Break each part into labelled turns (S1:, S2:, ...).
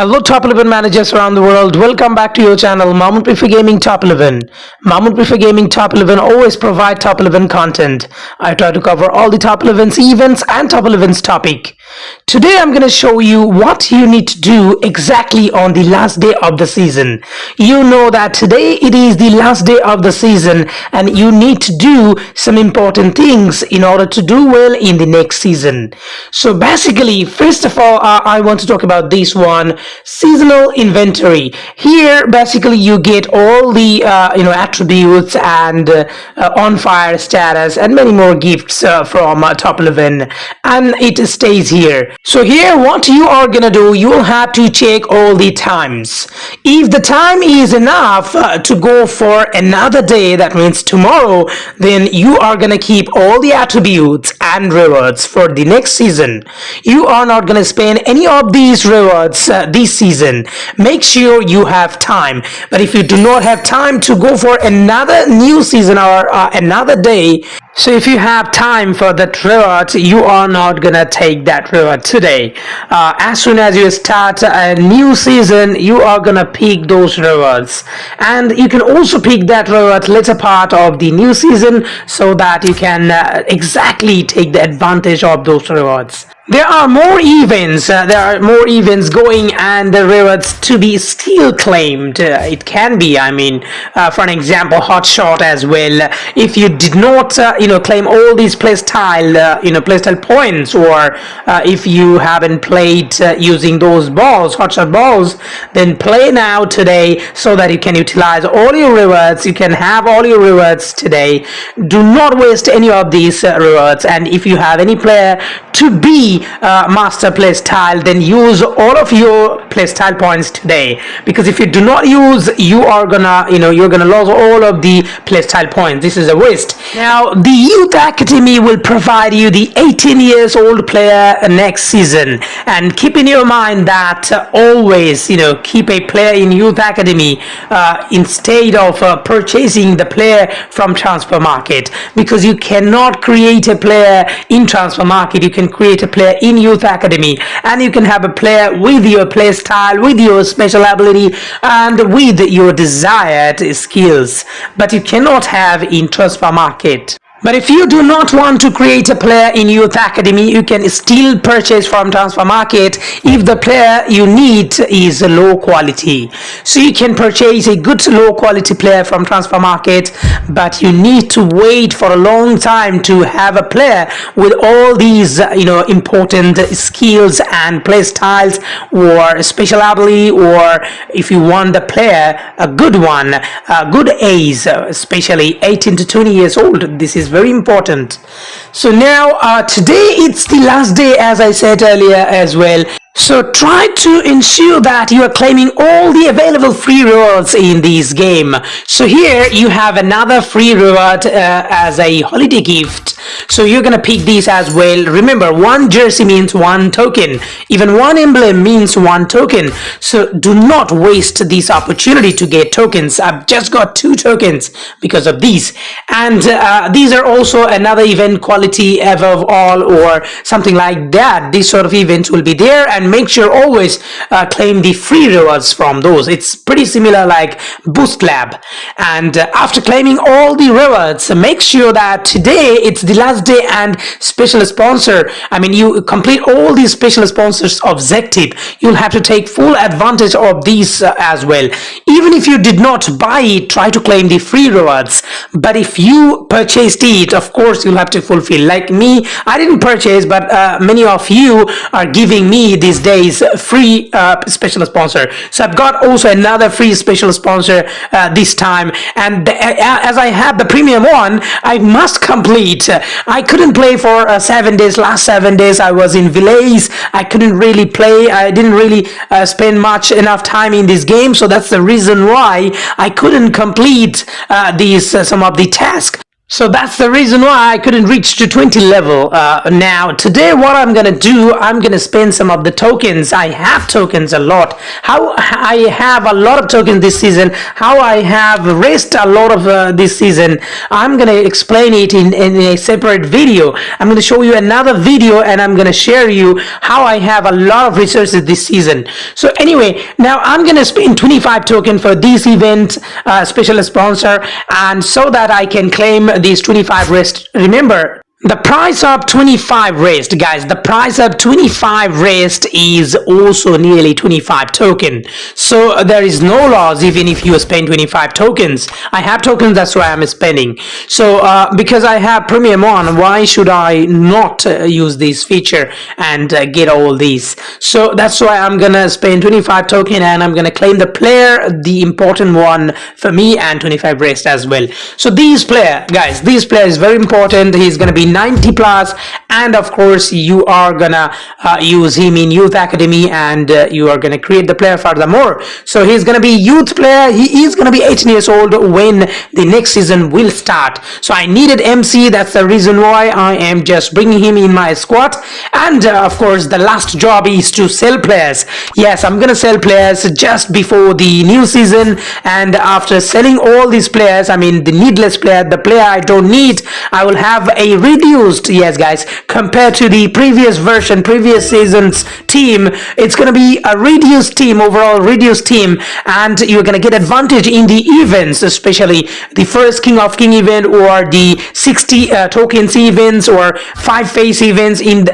S1: Hello top 11 managers around the world, welcome back to your channel Mamun Prefer Gaming Top 11. Mamun Prefer Gaming Top 11 always provide top 11 content. I try to cover all the top 11's events and top 11's topic. Today I'm going to show you what you need to do exactly on the last day of the season. You know that today it is the last day of the season and you need to do some important things in order to do well in the next season. So basically, first of all, I want to talk about this one, seasonal inventory. Here basically you get all the attributes and on fire status and many more gifts from top 11, and it stays here. So here what you are gonna do, you will have to check all the times. If the time is enough to go for another day, that means tomorrow, then you are gonna keep all the attributes and rewards for the next season. You are not gonna spend any of these rewards this season. Make sure you have time. But if you do not have time to go for another new season or another day, so if you have time for that reward, you are not gonna take that reward today. As soon as you start a new season, you are gonna pick those rewards, and you can also pick that reward later part of the new season so that you can exactly take the advantage of those rewards. There are more events going, and the rewards to be still claimed. It can be, for an example, hot shot as well. If you did not claim all these playstyle points, or if you haven't played using those balls, hot shot balls, then play now today so that you can utilize all your rewards. You can have all your rewards today. Do not waste any of these rewards. And if you have any player to be master playstyle, then use all of your playstyle points today, because if you do not use, you are gonna you're gonna lose all of the playstyle points. This is a waste. Now the youth academy will provide you the 18 years old player next season, and keep in your mind that always keep a player in youth academy instead of purchasing the player from transfer market, because you cannot create a player in transfer market. You can create a player in youth academy, and you can have a player with your play style, with your special ability, and with your desired skills, but you cannot have in transfer market. But if you do not want to create a player in youth academy, you can still purchase from transfer market if the player you need is low quality. So you can purchase a good low quality player from transfer market, but you need to wait for a long time to have a player with all these important skills and play styles or special ability, or if you want the player a good one, good age, especially 18 to 20 years old. This is very important. So now today it's the last day, as I said earlier as well. So try to ensure that you are claiming all the available free rewards in this game. So here you have another free reward as a holiday gift. So you're gonna pick these as well. Remember, one jersey means one token. Even one emblem means one token. So do not waste this opportunity to get tokens. I've just got 2 tokens because of these. And these are also another event quality above all, or something like that. These sort of events will be there, and make sure always claim the free rewards from those. It's pretty similar like Boost Lab. And after claiming all the rewards, make sure that today it's the last day, and special sponsor, you complete all these special sponsors of Zectip. You'll have to take full advantage of these as well. Even if you did not buy it, try to claim the free rewards. But if you purchased it, of course you'll have to fulfill. Like me, I didn't purchase, but many of you are giving me these days free special sponsor. So I've got also another free special sponsor this time, and as I have the premium one, I must complete. I couldn't play for 7 days. Last 7 days I was in village. I couldn't really play. I didn't really spend enough time in this game, so that's the reason why I couldn't complete some of the tasks. So that's the reason why I couldn't reach to 20 level. Now today what I'm gonna do, I'm gonna spend some of the tokens. I have tokens a lot. How I have a lot of tokens this season, how I have raised a lot of this season, I'm gonna explain it in a separate video. I'm gonna show you another video and I'm gonna share you how I have a lot of resources this season. So anyway, now I'm gonna spend 25 token for this event, special sponsor, and so that I can claim these 25 rest. Remember, the price of 25 rest, guys, the price of 25 rest is also nearly 25 token. So there is no loss even if you spend 25 tokens. I have tokens, that's why I'm spending. So because I have premium on, why should I not use this feature and get all these? So that's why I'm gonna spend 25 token and I'm gonna claim the player, the important one for me, and 25 rest as well. So this player, guys, this player is very important. He's gonna be 90 plus, and of course you are gonna use him in youth academy, and you are gonna create the player furthermore. So he's gonna be youth player. He is gonna be 18 years old when the next season will start. So I needed MC, that's the reason why I am just bringing him in my squad. And of course the last job is to sell players. Yes, I'm gonna sell players just before the new season, and after selling all these players, I mean the needless player, the player I don't need, I will have a reduced, yes guys, compared to the previous version, previous season's team. It's gonna be a reduced team, overall reduced team, and you're gonna get advantage in the events, especially the first King of King event, or the 60 tokens events, or 5 phase events in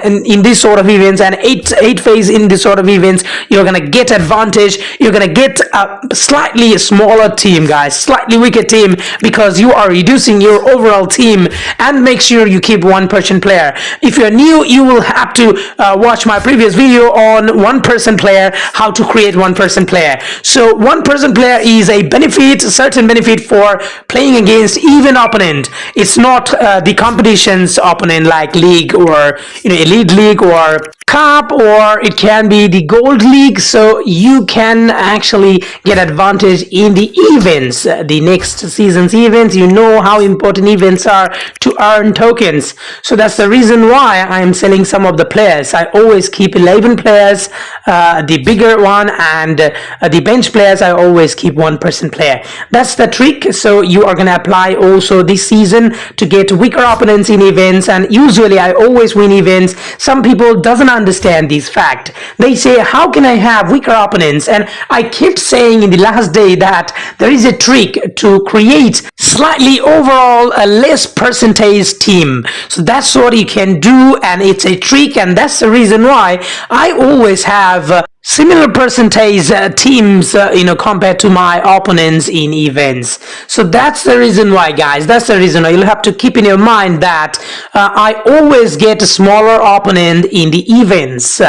S1: this sort of events, and 8 phase in this sort of events. You're gonna get advantage. You're gonna get a slightly smaller team, guys, slightly weaker team, because you are reducing your overall team. And make sure you keep 1% player. If you're new, you will have to watch my previous video on 1% player, how to create 1% player. So 1% player is a benefit, a certain benefit for playing against even opponent. It's not the competition's opponent like league, or elite league, or cup, or it can be the gold league. So you can actually get advantage in the events, the next season's events. You know how important events are to earn tokens. So that's the reason why I am selling some of the players. I always keep 11 players, the bigger one, and the bench players I always keep 1% player. That's the trick. So you are gonna apply also this season to get weaker opponents in events, and usually I always win events. Some people doesn't understand this fact. They say, how can I have weaker opponents? And I kept saying in the last day that there is a trick to create slightly overall a less percentage team. So that's what you can do, and it's a trick, and that's the reason why I always have similar percentage teams, compared to my opponents in events. So that's the reason why, guys. That's the reason why you'll have to keep in your mind that I always get a smaller opponent in the events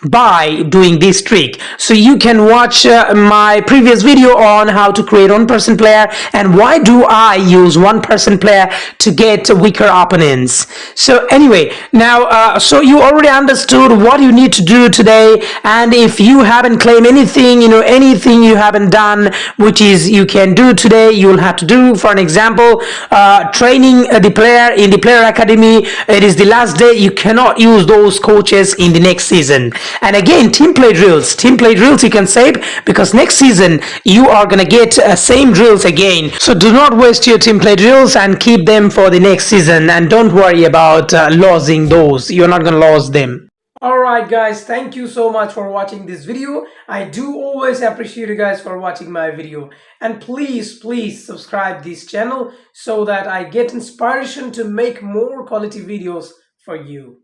S1: by doing this trick. So you can watch my previous video on how to create 1% player and why do I use 1% player to get weaker opponents. So anyway, now so you already understood what you need to do today, and if you haven't claimed anything, anything you haven't done, which is you can do today, you will have to do. For an example, training the player in the player academy. It is the last day. You cannot use those coaches in the next season. And again, team play drills you can save, because next season you are gonna get same drills again. So do not waste your team play drills and keep them for the next season, and don't worry about losing those. You're not gonna lose them. Alright guys, thank you so much for watching this video. I do always appreciate you guys for watching my video, and please subscribe this channel so that I get inspiration to make more quality videos for you.